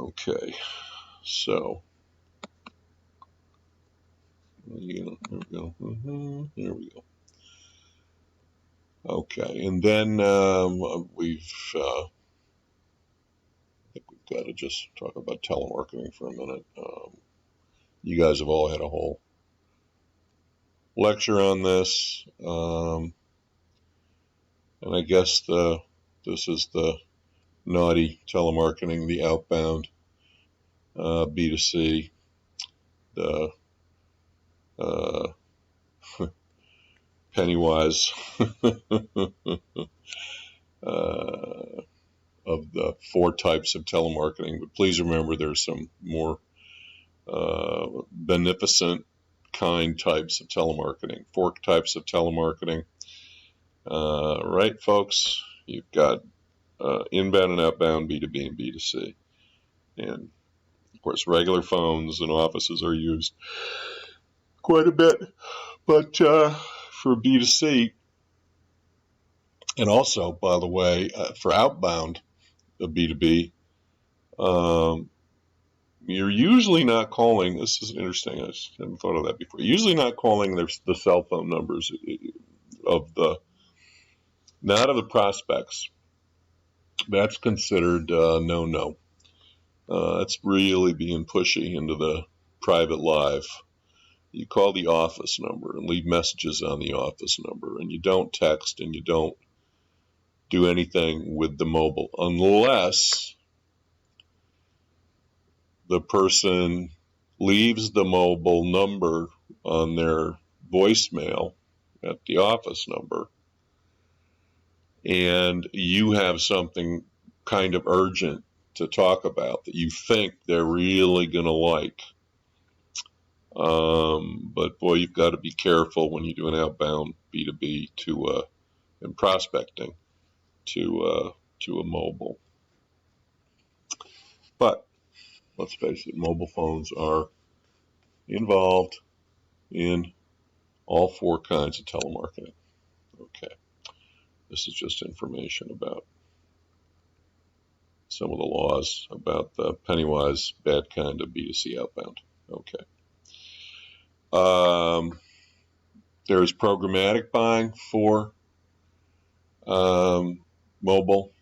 Okay, so there we go. There we go. Okay, and then I think we've got to just talk about telemarketing for a minute. You guys have all had a whole lecture on this, and I guess this is the naughty telemarketing, the outbound B2C, the Pennywise of the 4 types of telemarketing. But please remember there's some more beneficent kind types of telemarketing, 4 types of telemarketing. Right, folks? You've got inbound and outbound, B2B and B2C. And, of course, regular phones and offices are used quite a bit. But for B2C, and also, by the way, for outbound B2B, you're usually not calling, this is interesting, I just hadn't thought of that before, you're usually not calling the cell phone numbers of not of the prospects. That's considered no-no. It's really being pushy into the private live. You call the office number and leave messages on the office number, and you don't text and you don't do anything with the mobile unless the person leaves the mobile number on their voicemail at the office number and you have something kind of urgent to talk about that you think they're really going to like. But boy, you've got to be careful when you do an outbound B2B and prospecting to a mobile. But let's face it, mobile phones are involved in all 4 kinds of telemarketing. Okay, this is just information about some of the laws about the Pennywise bad kind of B2C outbound. Okay. There's programmatic buying for mobile,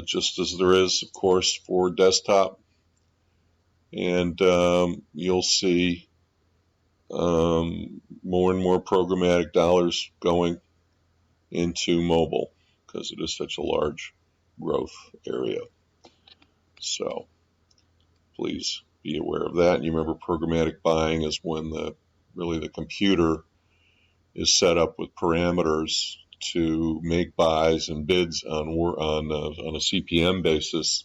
just as there is, of course, for desktop. And you'll see more and more programmatic dollars going into mobile because it is such a large growth area. So please be aware of that. And you remember programmatic buying is when the computer is set up with parameters to make buys and bids on a CPM basis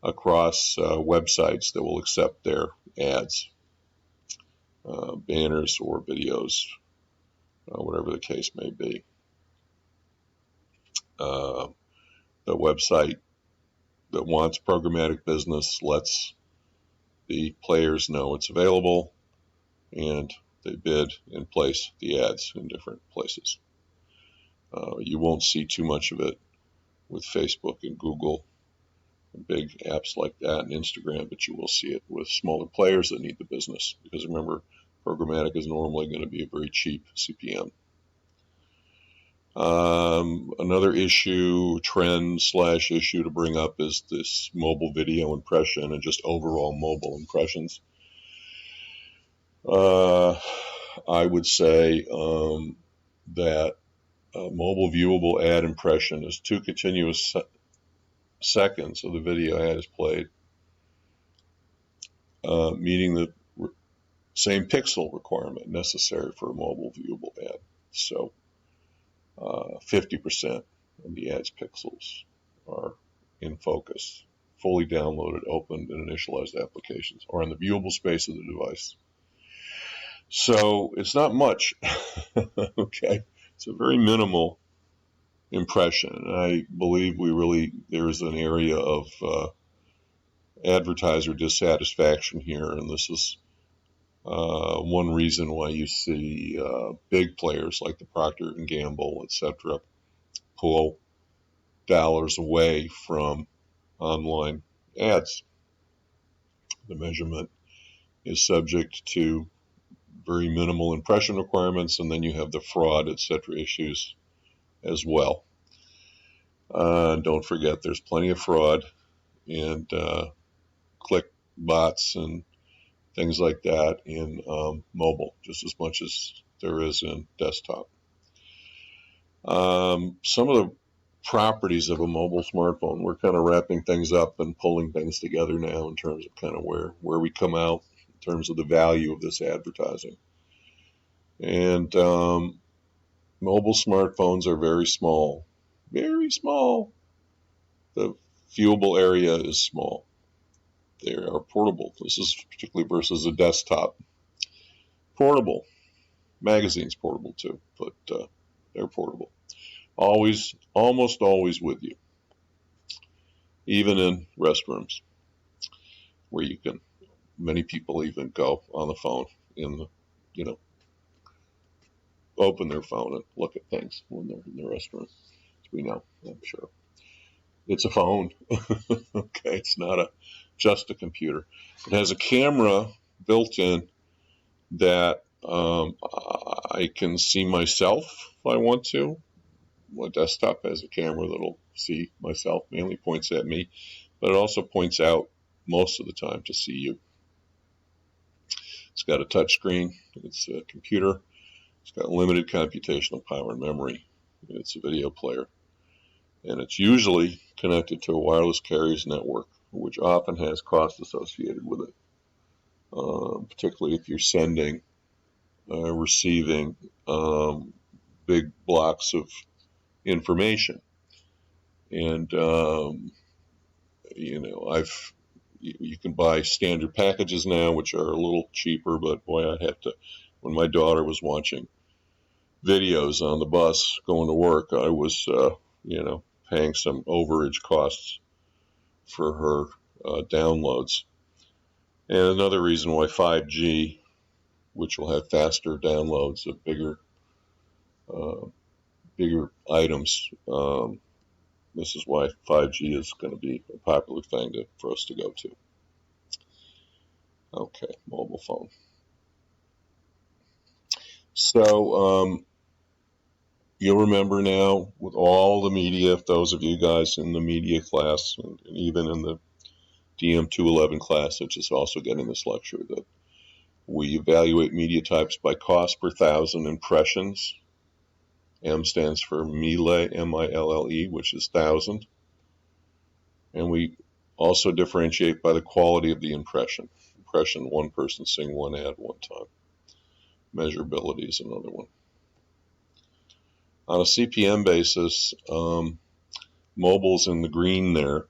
across websites that will accept their ads, banners or videos, whatever the case may be. The website that wants programmatic business lets the players know it's available, and they bid and place the ads in different places. You won't see too much of it with Facebook and Google and big apps like that and Instagram, but you will see it with smaller players that need the business because remember, programmatic is normally going to be a very cheap CPM. Another trend/issue to bring up is this mobile video impression and just overall mobile impressions. I would say that a mobile viewable ad impression is 2 continuous seconds of the video ad is played, meeting the same pixel requirement necessary for a mobile viewable ad. So 50% of the ad's pixels are in focus, fully downloaded, opened, and initialized applications, or in the viewable space of the device. So it's not much. Okay, it's a very minimal impression. I believe there is an area of advertiser dissatisfaction here, and this is one reason why you see big players like the Procter & Gamble, etc., pull dollars away from online ads. The measurement is subject to very minimal impression requirements, and then you have the fraud, etc. issues as well. Don't forget, there's plenty of fraud and click bots and things like that in mobile, just as much as there is in desktop. Some of the properties of a mobile smartphone, we're kind of wrapping things up and pulling things together now in terms of kind of where we come out in terms of the value of this advertising. And mobile smartphones are very small, very small. The viewable area is small. They are portable. This is particularly versus a desktop. Portable. Magazines portable too, but they're portable. Almost always with you. Even in restrooms, where you can, many people even go on the phone in the, open their phone and look at things when they're in the restroom. As we know, I'm sure. It's a phone. Okay, it's not just a computer. It has a camera built in that I can see myself if I want to. My desktop has a camera that'll see myself, mainly points at me, but it also points out most of the time to see you. It's got a touch screen. It's a computer. It's got limited computational power and memory. It's a video player. And it's usually connected to a wireless carrier's network, which often has cost associated with it, particularly if you're sending, receiving big blocks of information. And, you can buy standard packages now, which are a little cheaper, but boy, I'd have to, when my daughter was watching videos on the bus going to work, I was, paying some overage costs for her downloads. And another reason why 5G, which will have faster downloads of bigger items, this is why 5G is going to be a popular thing for us to go to. Okay, mobile phone. So you'll remember now with all the media, those of you guys in the media class and even in the DM211 class, which is also getting this lecture, that we evaluate media types by cost per thousand impressions. M stands for Mille, M-I-L-L-E, which is 1,000. And we also differentiate by the quality of the impression. Impression, one person seeing one ad one time. Measurability is another one. On a CPM basis, mobile's in the green there.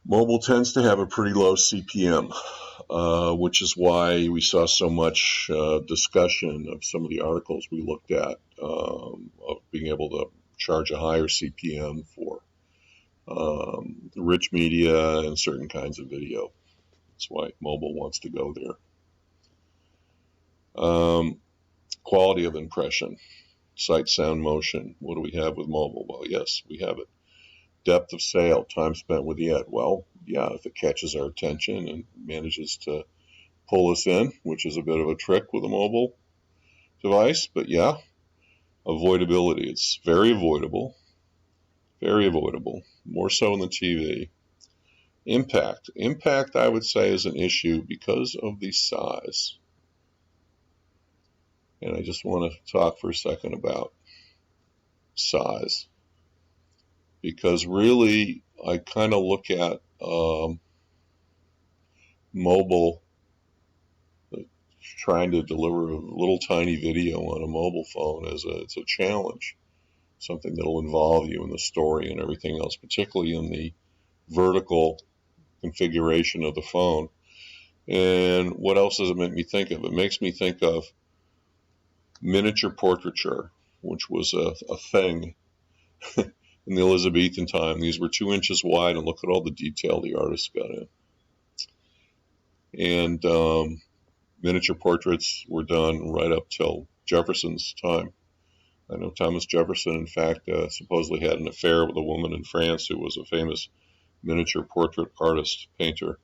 Mobile tends to have a pretty low CPM, which is why we saw so much discussion of some of the articles we looked at of being able to charge a higher CPM for rich media and certain kinds of video. That's why mobile wants to go there. Quality of impression, sight, sound, motion. What do we have with mobile? Well, yes, we have it. Depth of sale, time spent with the ad. Well, yeah, if it catches our attention and manages to pull us in, which is a bit of a trick with a mobile device, but yeah. Avoidability, it's very avoidable, more so than TV. Impact, I would say, is an issue because of the size. And I just want to talk for a second about size. Because really, I kind of look at mobile, trying to deliver a little tiny video on a mobile phone it's a challenge. Something that'll involve you in the story and everything else, particularly in the vertical configuration of the phone. And what else does it make me think of? It makes me think of miniature portraiture, which was a thing in the Elizabethan time. These were 2 inches wide, and look at all the detail the artists got in. And miniature portraits were done right up till Jefferson's time. I know Thomas Jefferson, in fact, supposedly had an affair with a woman in France who was a famous miniature portrait artist, painter.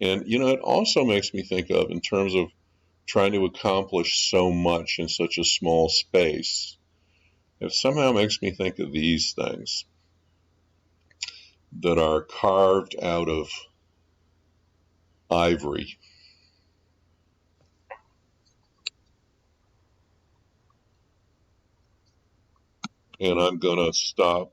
And, it also makes me think of, in terms of trying to accomplish so much in such a small space, it somehow makes me think of these things that are carved out of ivory. And I'm going to stop